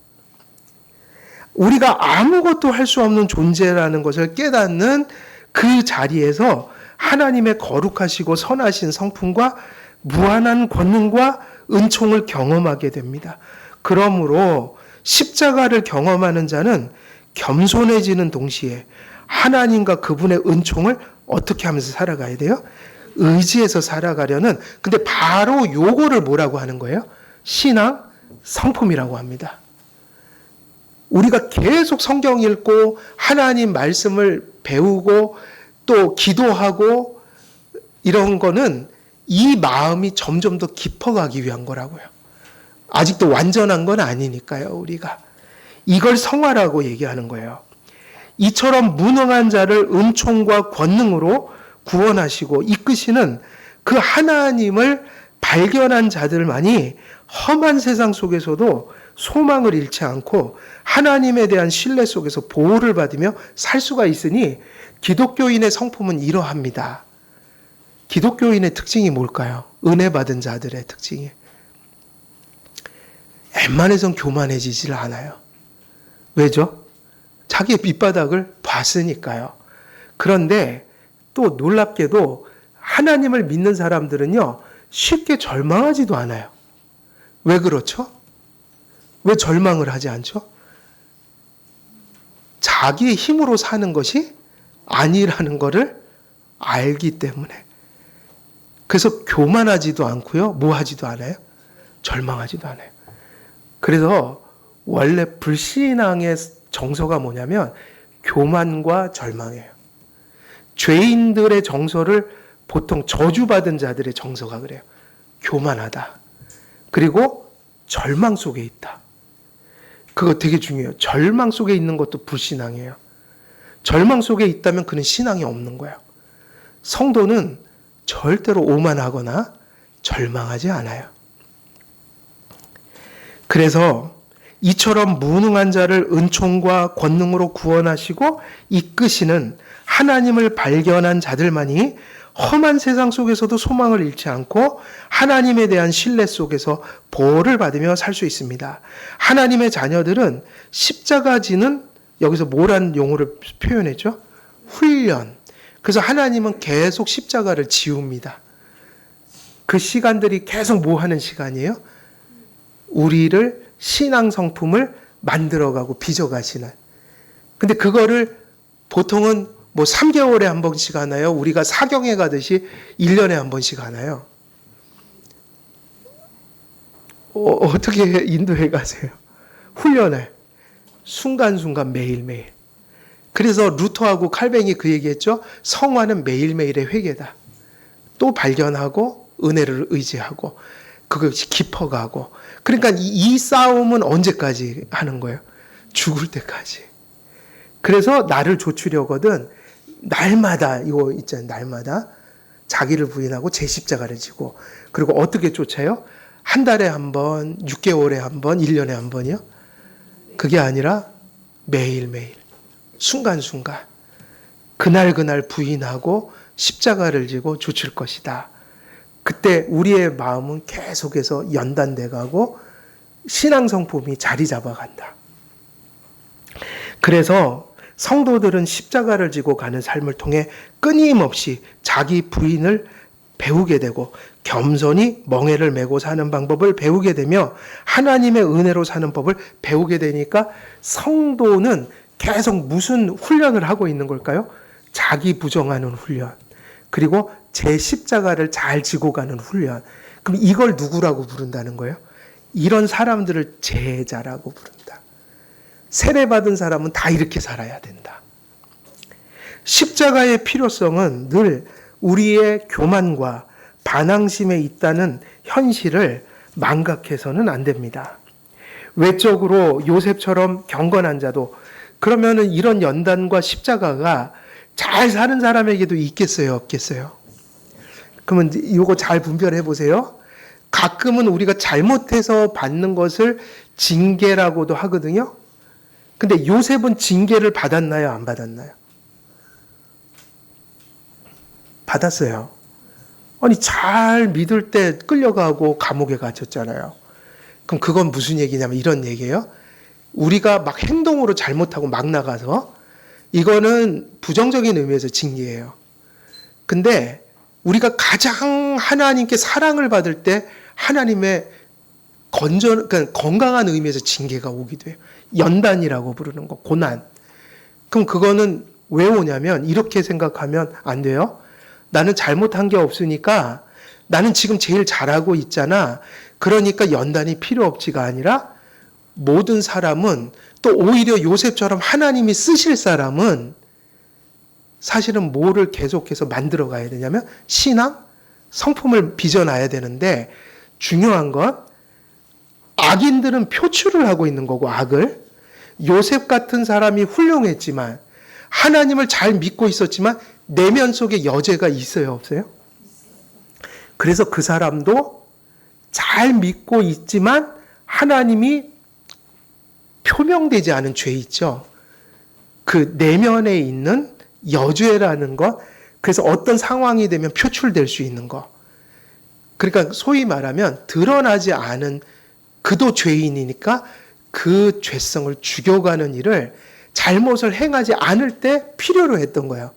우리가 아무것도 할 수 없는 존재라는 것을 깨닫는 그 자리에서 하나님의 거룩하시고 선하신 성품과 무한한 권능과 은총을 경험하게 됩니다. 그러므로 십자가를 경험하는 자는 겸손해지는 동시에 하나님과 그분의 은총을 어떻게 하면서 살아가야 돼요? 의지해서 살아가려는, 근데 바로 요거를 뭐라고 하는 거예요? 신앙 성품이라고 합니다. 우리가 계속 성경 읽고 하나님 말씀을 배우고 또 기도하고 이런 거는 이 마음이 점점 더 깊어가기 위한 거라고요. 아직도 완전한 건 아니니까요, 우리가. 이걸 성화라고 얘기하는 거예요. 이처럼 무능한 자를 은총과 권능으로 구원하시고 이끄시는 그 하나님을 발견한 자들만이 험한 세상 속에서도 소망을 잃지 않고 하나님에 대한 신뢰 속에서 보호를 받으며 살 수가 있으니 기독교인의 성품은 이러합니다. 기독교인의 특징이 뭘까요? 은혜 받은 자들의 특징이. 웬만해선 교만해지질 않아요. 왜죠? 자기의 밑바닥을 봤으니까요. 그런데 또 놀랍게도 하나님을 믿는 사람들은요, 쉽게 절망하지도 않아요. 왜 그렇죠? 왜 절망을 하지 않죠? 자기의 힘으로 사는 것이 아니라는 것을 알기 때문에. 그래서 교만하지도 않고요. 뭐 하지도 않아요? 절망하지도 않아요. 그래서 원래 불신앙의 정서가 뭐냐면 교만과 절망이에요. 죄인들의 정서를 보통 저주받은 자들의 정서가 그래요. 교만하다. 그리고 절망 속에 있다. 그거 되게 중요해요. 절망 속에 있는 것도 불신앙이에요. 절망 속에 있다면 그는 신앙이 없는 거예요. 성도는 절대로 오만하거나 절망하지 않아요. 그래서 이처럼 무능한 자를 은총과 권능으로 구원하시고 이끄시는 하나님을 발견한 자들만이 험한 세상 속에서도 소망을 잃지 않고 하나님에 대한 신뢰 속에서 보호를 받으며 살 수 있습니다. 하나님의 자녀들은 십자가 지는, 여기서 뭐란 용어를 표현했죠? 훈련. 그래서 하나님은 계속 십자가를 지웁니다. 그 시간들이 계속 뭐 하는 시간이에요? 우리를 신앙 성품을 만들어가고 빚어가시는. 근데 그거를 보통은 뭐 3개월에 한 번씩 하나요? 우리가 사경에 가듯이 1년에 한 번씩 하나요? 어떻게 인도에 가세요? 훈련을 순간순간 매일매일. 그래서 루터하고 칼뱅이 그 얘기했죠. 성화는 매일매일의 회개다. 또 발견하고 은혜를 의지하고 그것이 깊어가고. 그러니까 이 싸움은 언제까지 하는 거예요? 죽을 때까지. 그래서 나를 조추려거든 날마다, 이거 있잖아요. 날마다 자기를 부인하고 제 십자가를 지고. 그리고 어떻게 쫓아요? 한 달에 한 번, 6개월에 한 번, 1년에 한 번이요? 그게 아니라 매일매일, 순간순간, 그날 부인하고 십자가를 지고 쫓을 것이다. 그때 우리의 마음은 계속해서 연단돼 가고 신앙 성품이 자리 잡아간다. 그래서 성도들은 십자가를 지고 가는 삶을 통해 끊임없이 자기 부인을 배우게 되고 겸손히 멍에를 메고 사는 방법을 배우게 되며 하나님의 은혜로 사는 법을 배우게 되니까 성도는 계속 무슨 훈련을 하고 있는 걸까요? 자기 부정하는 훈련. 그리고 제 십자가를 잘 지고 가는 훈련. 그럼 이걸 누구라고 부른다는 거예요? 이런 사람들을 제자라고 부른다. 세례받은 사람은 다 이렇게 살아야 된다. 십자가의 필요성은 늘 우리의 교만과 반항심에 있다는 현실을 망각해서는 안 됩니다. 외적으로 요셉처럼 경건한 자도 그러면은 이런 연단과 십자가가 잘 사는 사람에게도 있겠어요, 없겠어요? 그러면 이거 잘 분별해 보세요. 가끔은 우리가 잘못해서 받는 것을 징계라고도 하거든요. 근데 요셉은 징계를 받았나요, 안 받았나요? 받았어요. 아니, 잘 믿을 때 끌려가고 감옥에 갇혔잖아요. 그럼 그건 무슨 얘기냐면 이런 얘기예요. 우리가 막 행동으로 잘못하고 막 나가서 이거는 부정적인 의미에서 징계예요. 근데 우리가 가장 하나님께 사랑을 받을 때 하나님의 그러니까 건강한 의미에서 징계가 오기도 해요. 연단이라고 부르는 거, 고난. 그럼 그거는 왜 오냐면 이렇게 생각하면 안 돼요. 나는 잘못한 게 없으니까 나는 지금 제일 잘하고 있잖아. 그러니까 연단이 필요 없지가 아니라 모든 사람은 또 오히려 요셉처럼 하나님이 쓰실 사람은 사실은 뭐를 계속해서 만들어 가야 되냐면 신앙, 성품을 빚어놔야 되는데 중요한 건 악인들은 표출을 하고 있는 거고 악을 요셉 같은 사람이 훌륭했지만 하나님을 잘 믿고 있었지만 내면 속에 여죄가 있어요, 없어요? 그래서 그 사람도 잘 믿고 있지만 하나님이 표명되지 않은 죄 있죠. 그 내면에 있는 여죄라는 것, 그래서 어떤 상황이 되면 표출될 수 있는 것. 그러니까 소위 말하면 드러나지 않은 그도 죄인이니까 그 죄성을 죽여가는 일을 잘못을 행하지 않을 때 필요로 했던 거예요.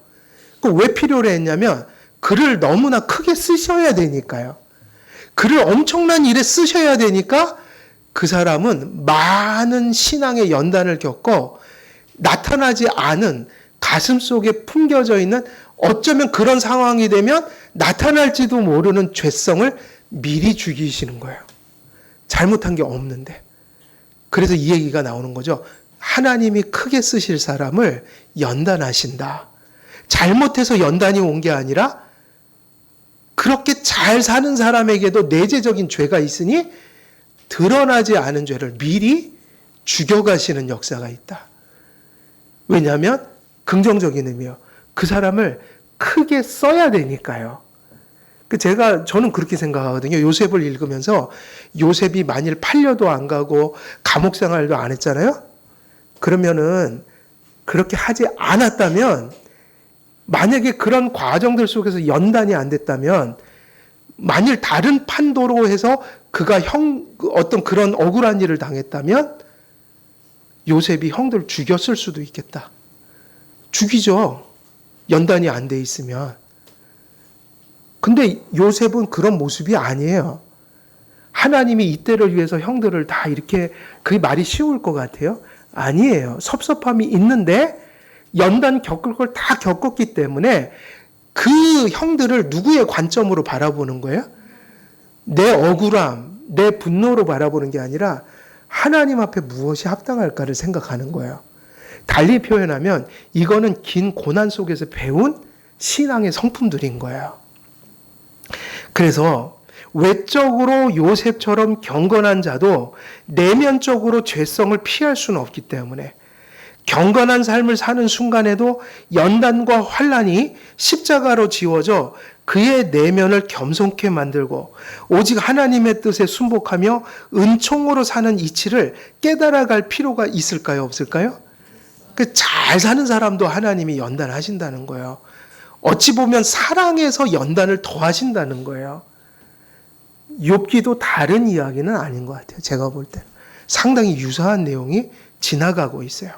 왜 필요로 했냐면 글을 너무나 크게 쓰셔야 되니까요. 글을 엄청난 일에 쓰셔야 되니까 그 사람은 많은 신앙의 연단을 겪고 나타나지 않은 가슴 속에 품겨져 있는 어쩌면 그런 상황이 되면 나타날지도 모르는 죄성을 미리 죽이시는 거예요. 잘못한 게 없는데. 그래서 이 얘기가 나오는 거죠. 하나님이 크게 쓰실 사람을 연단하신다. 잘못해서 연단이 온 게 아니라 그렇게 잘 사는 사람에게도 내재적인 죄가 있으니 드러나지 않은 죄를 미리 죽여가시는 역사가 있다. 왜냐하면 긍정적인 의미요. 그 사람을 크게 써야 되니까요. 저는 그렇게 생각하거든요. 요셉을 읽으면서 요셉이 만일 팔려도 안 가고 감옥 생활도 안 했잖아요. 그러면은 그렇게 하지 않았다면 만약에 그런 과정들 속에서 연단이 안 됐다면 만일 다른 판도로 해서 그가 어떤 그런 억울한 일을 당했다면 요셉이 형들을 죽였을 수도 있겠다. 죽이죠. 연단이 안 돼 있으면. 근데 요셉은 그런 모습이 아니에요. 하나님이 이때를 위해서 형들을 다 이렇게 그게 말이 쉬울 것 같아요? 아니에요. 섭섭함이 있는데 연단 겪을 걸 다 겪었기 때문에 그 형들을 누구의 관점으로 바라보는 거예요? 내 억울함, 내 분노로 바라보는 게 아니라 하나님 앞에 무엇이 합당할까를 생각하는 거예요. 달리 표현하면 이거는 긴 고난 속에서 배운 신앙의 성품들인 거예요. 그래서 외적으로 요셉처럼 경건한 자도 내면적으로 죄성을 피할 수는 없기 때문에 경건한 삶을 사는 순간에도 연단과 환난이 십자가로 지워져 그의 내면을 겸손케 만들고 오직 하나님의 뜻에 순복하며 은총으로 사는 이치를 깨달아갈 필요가 있을까요? 없을까요? 잘 사는 사람도 하나님이 연단하신다는 거예요. 어찌 보면 사랑에서 연단을 더하신다는 거예요. 욥기도 다른 이야기는 아닌 것 같아요. 제가 볼 때 상당히 유사한 내용이 지나가고 있어요.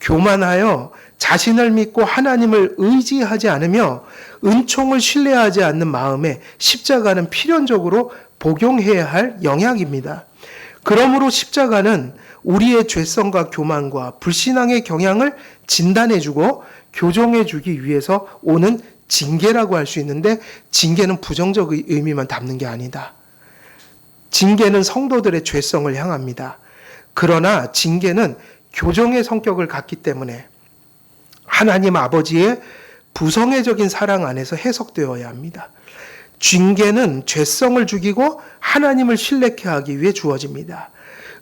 교만하여 자신을 믿고 하나님을 의지하지 않으며 은총을 신뢰하지 않는 마음에 십자가는 필연적으로 복용해야 할 영향입니다. 그러므로 십자가는 우리의 죄성과 교만과 불신앙의 경향을 진단해주고 교정해주기 위해서 오는 징계라고 할 수 있는데 징계는 부정적 의미만 담는 게 아니다. 징계는 성도들의 죄성을 향합니다. 그러나 징계는 교정의 성격을 갖기 때문에 하나님 아버지의 부성애적인 사랑 안에서 해석되어야 합니다. 징계는 죄성을 죽이고 하나님을 신뢰케 하기 위해 주어집니다.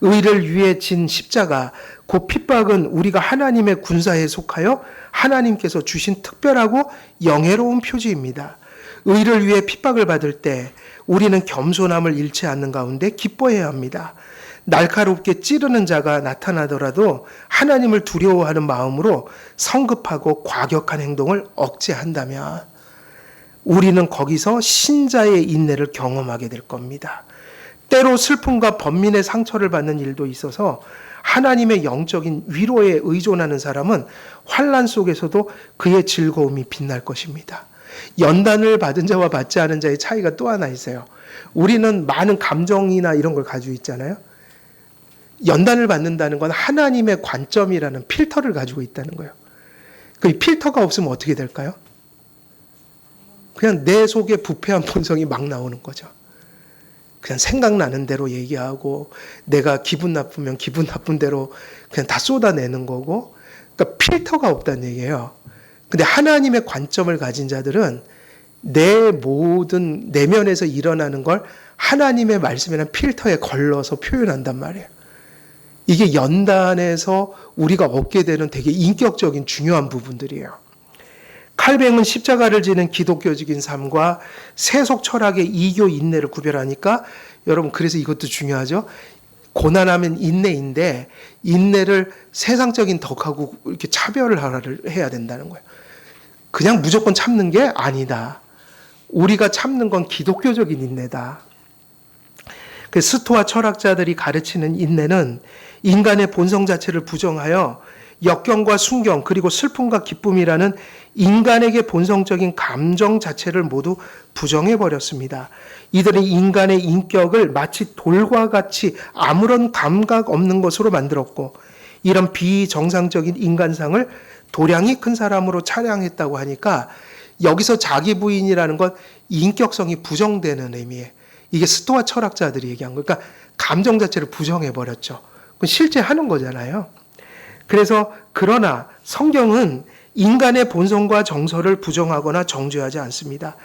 의를 위해 진 십자가, 그 핍박은 우리가 하나님의 군사에 속하여 하나님께서 주신 특별하고 영예로운 표지입니다. 의를 위해 핍박을 받을 때 우리는 겸손함을 잃지 않는 가운데 기뻐해야 합니다. 날카롭게 찌르는 자가 나타나더라도 하나님을 두려워하는 마음으로 성급하고 과격한 행동을 억제한다면 우리는 거기서 신자의 인내를 경험하게 될 겁니다. 때로 슬픔과 번민의 상처를 받는 일도 있어서 하나님의 영적인 위로에 의존하는 사람은 환난 속에서도 그의 즐거움이 빛날 것입니다. 연단을 받은 자와 받지 않은 자의 차이가 또 하나 있어요. 우리는 많은 감정이나 이런 걸 가지고 있잖아요. 연단을 받는다는 건 하나님의 관점이라는 필터를 가지고 있다는 거예요. 그 필터가 없으면 어떻게 될까요? 그냥 내 속에 부패한 본성이 막 나오는 거죠. 그냥 생각나는 대로 얘기하고 내가 기분 나쁘면 기분 나쁜 대로 그냥 다 쏟아내는 거고, 그러니까 필터가 없다는 얘기예요. 근데 하나님의 관점을 가진 자들은 내 모든 내면에서 일어나는 걸 하나님의 말씀이라는 필터에 걸러서 표현한단 말이에요. 이게 연단에서 우리가 얻게 되는 되게 인격적인 중요한 부분들이에요. 칼뱅은 십자가를 지는 기독교적인 삶과 세속 철학의 이교 인내를 구별하니까 여러분, 그래서 이것도 중요하죠. 고난하면 인내인데 인내를 세상적인 덕하고 이렇게 차별을 해야 된다는 거예요. 그냥 무조건 참는 게 아니다. 우리가 참는 건 기독교적인 인내다. 그 스토아 철학자들이 가르치는 인내는 인간의 본성 자체를 부정하여 역경과 순경 그리고 슬픔과 기쁨이라는 인간에게 본성적인 감정 자체를 모두 부정해버렸습니다. 이들은 인간의 인격을 마치 돌과 같이 아무런 감각 없는 것으로 만들었고, 이런 비정상적인 인간상을 도량이 큰 사람으로 찬양했다고 하니까 여기서 자기 부인이라는 건 인격성이 부정되는 의미예요. 이게 스토아 철학자들이 얘기한 거예요. 그러니까 감정 자체를 부정해버렸죠. 그건 실제 하는 거잖아요. 그래서 그러나 성경은 인간의 본성과 정서를 부정하거나 정죄하지 않습니다.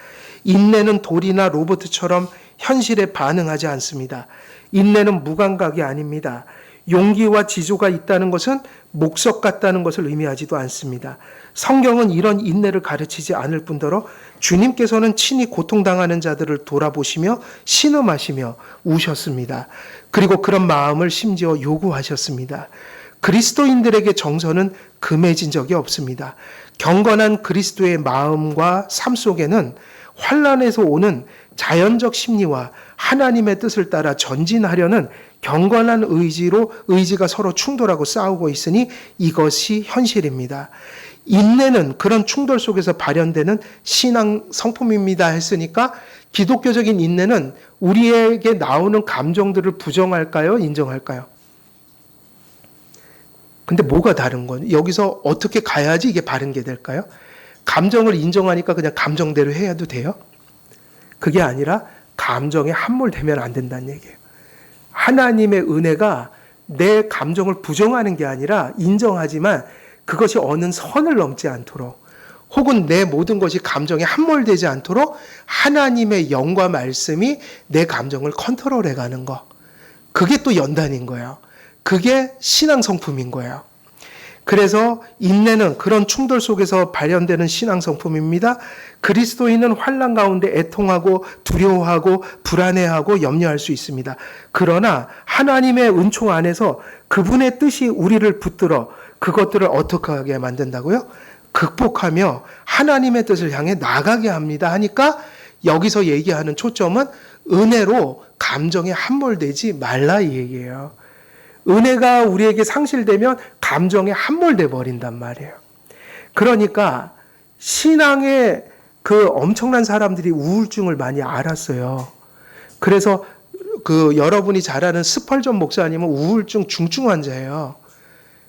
인내는 돌이나 로봇처럼 현실에 반응하지 않습니다. 인내는 무감각이 아닙니다. 용기와 지조가 있다는 것은 목석 같다는 것을 의미하지도 않습니다. 성경은 이런 인내를 가르치지 않을 뿐더러 주님께서는 친히 고통당하는 자들을 돌아보시며 신음하시며 우셨습니다. 그리고 그런 마음을 심지어 요구하셨습니다. 그리스도인들에게 정서는 금해진 적이 없습니다. 경건한 그리스도의 마음과 삶 속에는 환난에서 오는 자연적 심리와 하나님의 뜻을 따라 전진하려는 경건한 의지가 서로 충돌하고 싸우고 있으니 이것이 현실입니다. 인내는 그런 충돌 속에서 발현되는 신앙 성품입니다 했으니까, 기독교적인 인내는 우리에게 나오는 감정들을 부정할까요? 인정할까요? 근데 뭐가 다른 건, 여기서 어떻게 가야지 이게 바른 게 될까요? 감정을 인정하니까 그냥 감정대로 해야도 돼요? 그게 아니라 감정에 함몰되면 안 된다는 얘기예요. 하나님의 은혜가 내 감정을 부정하는 게 아니라 인정하지만 그것이 어느 선을 넘지 않도록, 혹은 내 모든 것이 감정에 함몰되지 않도록 하나님의 영과 말씀이 내 감정을 컨트롤해 가는 거. 그게 또 연단인 거예요. 그게 신앙 성품인 거예요. 그래서 인내는 그런 충돌 속에서 발현되는 신앙 성품입니다. 그리스도인은 환난 가운데 애통하고 두려워하고 불안해하고 염려할 수 있습니다. 그러나 하나님의 은총 안에서 그분의 뜻이 우리를 붙들어 그것들을 어떻게 하게 만든다고요? 극복하며 하나님의 뜻을 향해 나가게 합니다 하니까, 여기서 얘기하는 초점은 은혜로 감정에 함몰되지 말라 이 얘기예요. 은혜가 우리에게 상실되면 감정에 함몰돼 버린단 말이에요. 그러니까 신앙의 그 엄청난 사람들이 우울증을 많이 앓았어요. 그래서 그 여러분이 잘 아는 스펄전 목사님은 우울증 중증 환자예요.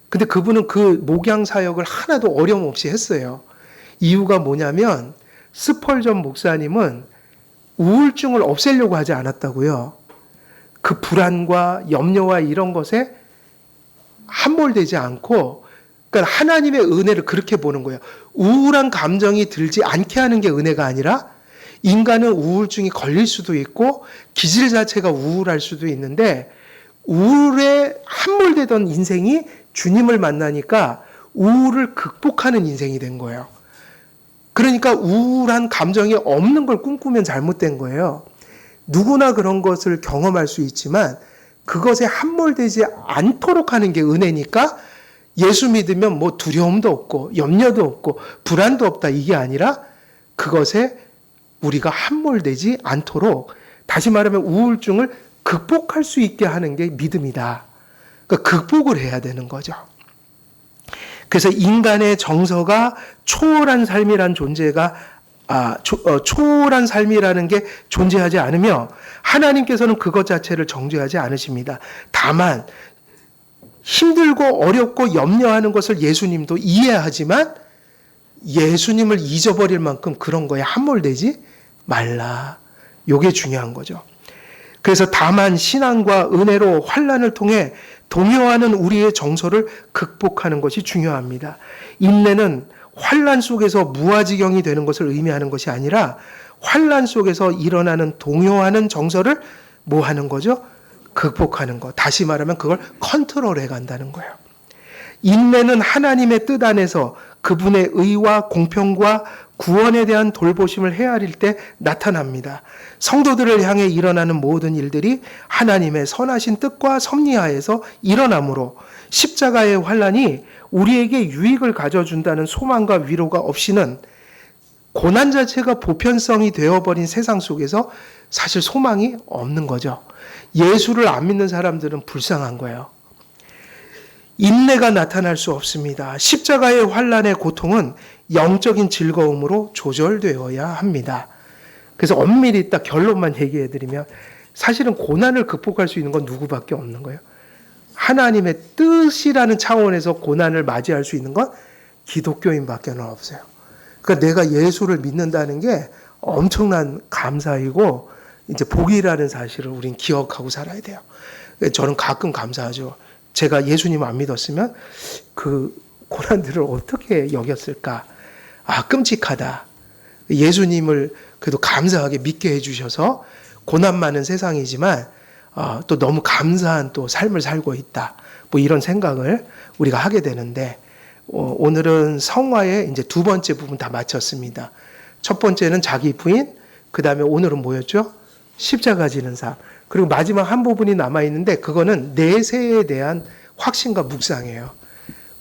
근데 그분은 그 목양 사역을 하나도 어려움 없이 했어요. 이유가 뭐냐면 스펄전 목사님은 우울증을 없애려고 하지 않았다고요. 그 불안과 염려와 이런 것에 함몰되지 않고, 그러니까 하나님의 은혜를 그렇게 보는 거예요. 우울한 감정이 들지 않게 하는 게 은혜가 아니라, 인간은 우울증이 걸릴 수도 있고 기질 자체가 우울할 수도 있는데, 우울에 함몰되던 인생이 주님을 만나니까 우울을 극복하는 인생이 된 거예요. 그러니까 우울한 감정이 없는 걸 꿈꾸면 잘못된 거예요. 누구나 그런 것을 경험할 수 있지만 그것에 함몰되지 않도록 하는 게 은혜니까, 예수 믿으면 뭐 두려움도 없고 염려도 없고 불안도 없다 이게 아니라 그것에 우리가 함몰되지 않도록, 다시 말하면 우울증을 극복할 수 있게 하는 게 믿음이다. 그러니까 극복을 해야 되는 거죠. 그래서 인간의 정서가 초월한 삶이란 존재가 초월한 삶이라는 게 존재하지 않으며 하나님께서는 그것 자체를 정죄하지 않으십니다. 다만 힘들고 어렵고 염려하는 것을 예수님도 이해하지만 예수님을 잊어버릴 만큼 그런 거에 함몰되지 말라. 이게 중요한 거죠. 그래서 다만 신앙과 은혜로 환난을 통해 동요하는 우리의 정서를 극복하는 것이 중요합니다. 인내는 환난 속에서 무아지경이 되는 것을 의미하는 것이 아니라 환난 속에서 일어나는 동요하는 정서를 뭐 하는 거죠? 극복하는 것. 다시 말하면 그걸 컨트롤해 간다는 거예요. 인내는 하나님의 뜻 안에서 그분의 의와 공평과 구원에 대한 돌보심을 헤아릴 때 나타납니다. 성도들을 향해 일어나는 모든 일들이 하나님의 선하신 뜻과 섭리하에서 일어나므로 십자가의 환난이 우리에게 유익을 가져준다는 소망과 위로가 없이는 고난 자체가 보편성이 되어버린 세상 속에서 사실 소망이 없는 거죠. 예수를 안 믿는 사람들은 불쌍한 거예요. 인내가 나타날 수 없습니다. 십자가의 환난의 고통은 영적인 즐거움으로 조절되어야 합니다. 그래서 엄밀히 딱 결론만 얘기해 드리면 사실은 고난을 극복할 수 있는 건 누구밖에 없는 거예요. 하나님의 뜻이라는 차원에서 고난을 맞이할 수 있는 건 기독교인밖에 없어요. 그러니까 내가 예수를 믿는다는 게 엄청난 감사이고 이제 복이라는 사실을 우린 기억하고 살아야 돼요. 저는 가끔 감사하죠. 제가 예수님 안 믿었으면 그 고난들을 어떻게 여겼을까? 끔찍하다. 예수님을 그래도 감사하게 믿게 해주셔서 고난 많은 세상이지만 또 너무 감사한 또 삶을 살고 있다. 뭐 이런 생각을 우리가 하게 되는데 오늘은 성화의 이제 두 번째 부분 다 마쳤습니다. 첫 번째는 자기 부인, 그 다음에 오늘은 뭐였죠? 십자가 지는 삶. 그리고 마지막 한 부분이 남아있는데 그거는 내세에 대한 확신과 묵상이에요.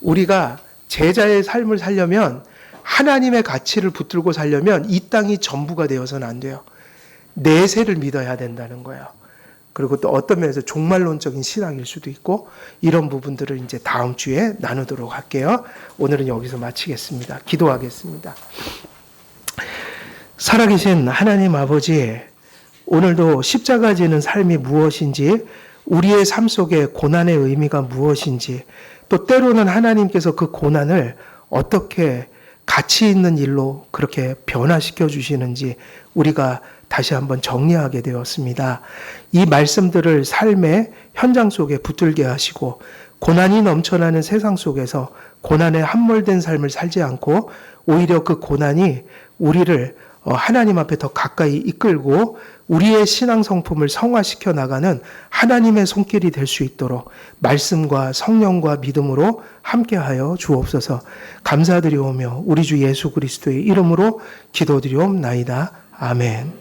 우리가 제자의 삶을 살려면 하나님의 가치를 붙들고 살려면 이 땅이 전부가 되어서는 안 돼요. 내세를 믿어야 된다는 거예요. 그리고 또 어떤 면에서 종말론적인 신앙일 수도 있고 이런 부분들을 이제 다음 주에 나누도록 할게요. 오늘은 여기서 마치겠습니다. 기도하겠습니다. 살아계신 하나님 아버지, 오늘도 십자가 지는 삶이 무엇인지, 우리의 삶 속에 고난의 의미가 무엇인지, 또 때로는 하나님께서 그 고난을 어떻게 가치 있는 일로 그렇게 변화시켜 주시는지 우리가 다시 한번 정리하게 되었습니다. 이 말씀들을 삶의 현장 속에 붙들게 하시고 고난이 넘쳐나는 세상 속에서 고난에 함몰된 삶을 살지 않고 오히려 그 고난이 우리를 하나님 앞에 더 가까이 이끌고 우리의 신앙 성품을 성화시켜 나가는 하나님의 손길이 될 수 있도록 말씀과 성령과 믿음으로 함께하여 주옵소서. 감사드리오며 우리 주 예수 그리스도의 이름으로 기도드리옵나이다. 아멘.